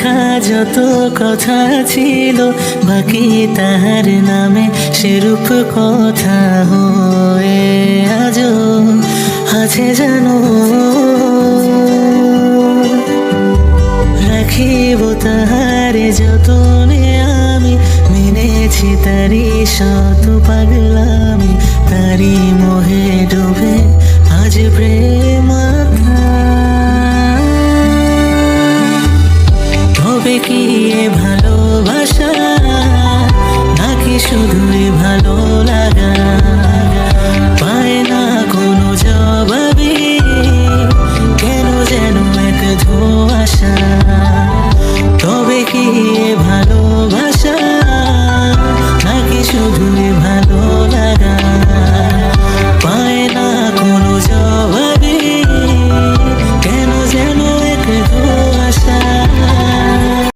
লেখা যত কথা ছিল বাকি তাহার নামে সেরূপ কথা হয়ে আজও আছে জানো। রাখিব তাহারে যতনে আমি, মেনেছি তারি শত পাগলামি, তারি মোহে ডুবে